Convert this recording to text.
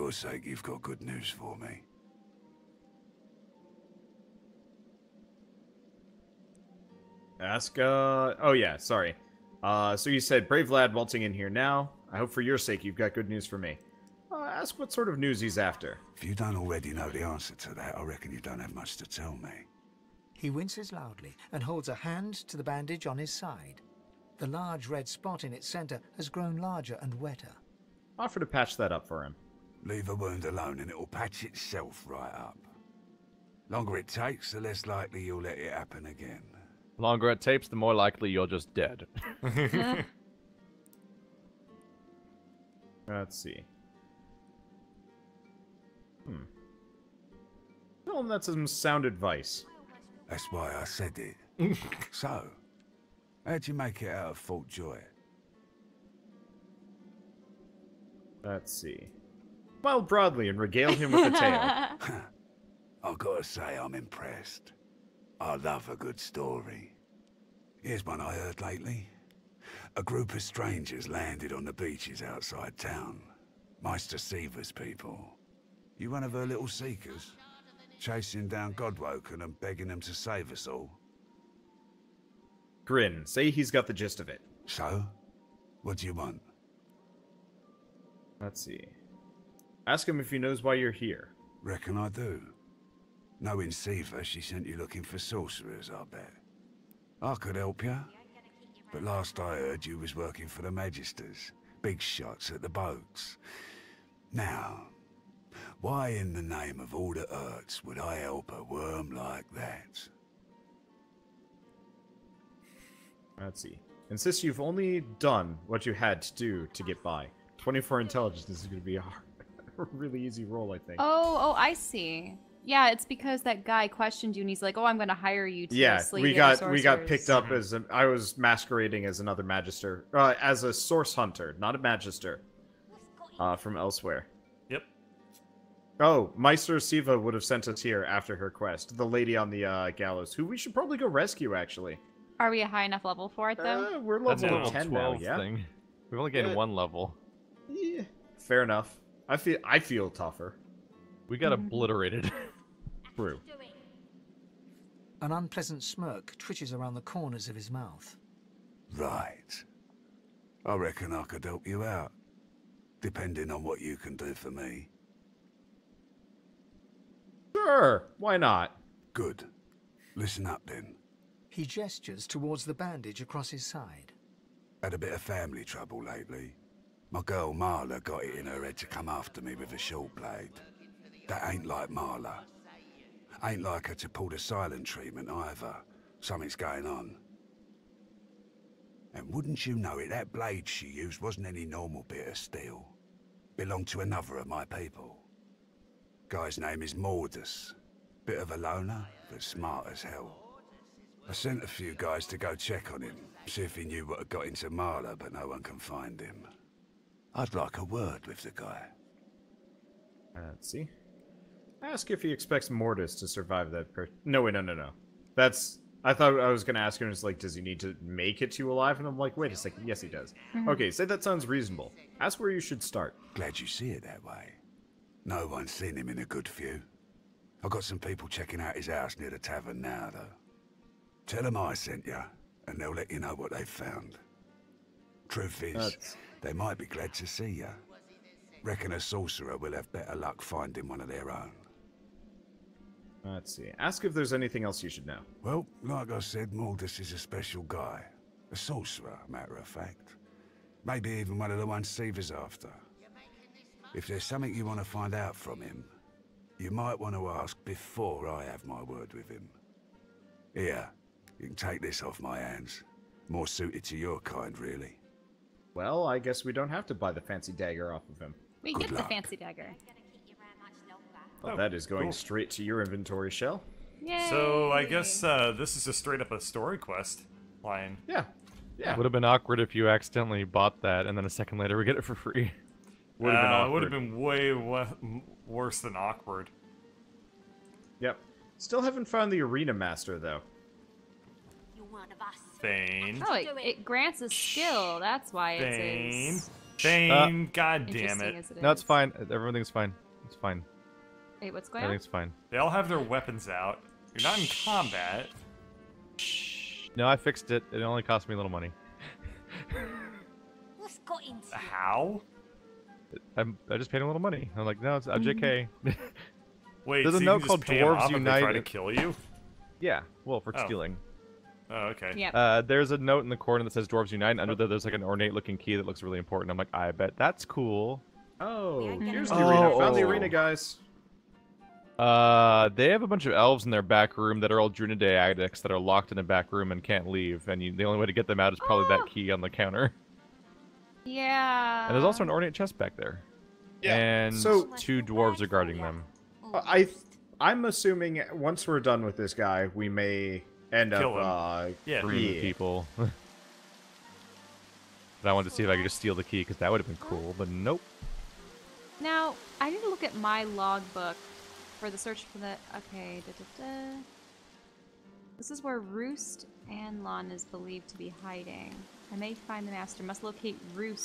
sure sake you've got good news for me. Ask, oh yeah, sorry. So you said, brave lad waltzing in here now. I hope for your sake you've got good news for me. Ask what sort of news he's after. If you don't already know the answer to that, I reckon you don't have much to tell me. He winces loudly and holds a hand to the bandage on his side. The large red spot in its center has grown larger and wetter. Offer to patch that up for him. Leave a wound alone and it'll patch itself right up. Longer it takes, the less likely you'll let it happen again. The longer it takes, the more likely you're just dead. Let's see. Tell him that's some sound advice. That's why I said it. So, how'd you make it out of Fort Joy? Let's see. Smile broadly and regale him with a tale. I've got to say I'm impressed. I love a good story. Here's one I heard lately. A group of strangers landed on the beaches outside town. Meister Seaver's people. You one of her little seekers? Chasing down Godwoken and begging them to save us all? Grin. Say he's got the gist of it. So? What do you want? Let's see. Ask him if he knows why you're here. Reckon I do. Knowing Seaver, she sent you looking for sorcerers, I bet. I could help you. But last I heard, you was working for the Magisters. Big shots at the boats. Now, why in the name of all the hurts would I help a worm like that? Let's see. Insist you've only done what you had to do to get by. 24 intelligence is going to be a really easy roll, I think. Oh, I see. Yeah, it's because that guy questioned you, and he's like, "Oh, I'm going to hire you to slay we the got sorcerers." picked up as I was masquerading as another magister, as a source hunter, not a magister, from elsewhere. Yep. Oh, Meister Siva would have sent us here after her quest. The lady on the gallows, who we should probably go rescue, actually. Are we a high enough level for it, though? We're That's a level level 10 now, 12 yeah. thing. We've only gained one level. Yeah, fair enough. I feel tougher. We got obliterated. True. An unpleasant smirk twitches around the corners of his mouth. Right. I reckon I could help you out. Depending on what you can do for me. Sure, why not? Good. Listen up then. He gestures towards the bandage across his side. Had a bit of family trouble lately. My girl Marla got it in her head to come after me with a short blade. That ain't like Marla. Ain't like her to pull the silent treatment either. Something's going on. And wouldn't you know it, that blade she used wasn't any normal bit of steel. Belonged to another of my people. Guy's name is Mordus. Bit of a loner, but smart as hell. I sent a few guys to go check on him, see if he knew what had got into Marla, but no one can find him. I'd like a word with the guy. Let's see. Ask if he expects Mortis to survive that No, wait, no. That's... I thought I was going to ask him, like, does he need to make it to alive? And I'm like, wait a second, yes he does. Okay, say that sounds reasonable. Ask where you should start. Glad you see it that way. No one's seen him in a good few. I've got some people checking out his house near the tavern now, though. Tell them I sent you, and they'll let you know what they've found. Truth is, they might be glad to see you. Reckon a sorcerer will have better luck finding one of their own. Let's see. Ask if there's anything else you should know. Well, like I said, Mordus is a special guy. A sorcerer, matter of fact. Maybe even one of the ones Seaver's after. If there's something you want to find out from him, you might want to ask before I have my word with him. Here, you can take this off my hands. More suited to your kind, really. Well, I guess we don't have to buy the fancy dagger off of him. We Good get the luck. fancy dagger. Well, that is going straight to your inventory, Shell. Yay! So I guess this is just straight up a story quest line. Yeah. Yeah. Would have been awkward if you accidentally bought that and then a second later we get it for free. Would have been awkward. Would have been way worse than awkward. Yep. Still haven't found the Arena Master, though. You're one of us. Thane. Oh, it grants a skill. That's why Thane. it's Thane, god damn Interesting it. as it is. No, it's fine. Everything's fine. It's fine. Wait, what's going on? Everything's fine. They all have their weapons out. You're not in combat. No, I fixed it. It only cost me a little money. What's got into you? How? I just paid a little money. I'm like, no, it's JK. Wait, There's so a you note can called just pay 'em Dwarves off if they try to Unite. kill you? Yeah, well, for Oh. stealing. Oh, okay. Yep. There's a note in the corner that says Dwarves Unite, and under there, there's like an ornate-looking key that looks really important. I'm like, I bet that's cool. Oh, Yeah, here's get the it. arena. Found the Oh. arena, guys. They have a bunch of elves in their back room that are all Drunidae addicts that are locked in a back room and can't leave, and the only way to get them out is probably that key on the counter. Yeah. And there's also an ornate chest back there. Yeah, And so- 2 dwarves are guarding them. I'm assuming once we're done with this guy, we may end Kill up. Yeah. Freeing Yeah. people. But I wanted to see if I could just steal the key, because that would have been cool, but nope. Now, I need to look at my logbook for the search for the... Okay, This is where Roost Anlon is believed to be hiding. I may find the master. Must locate Roost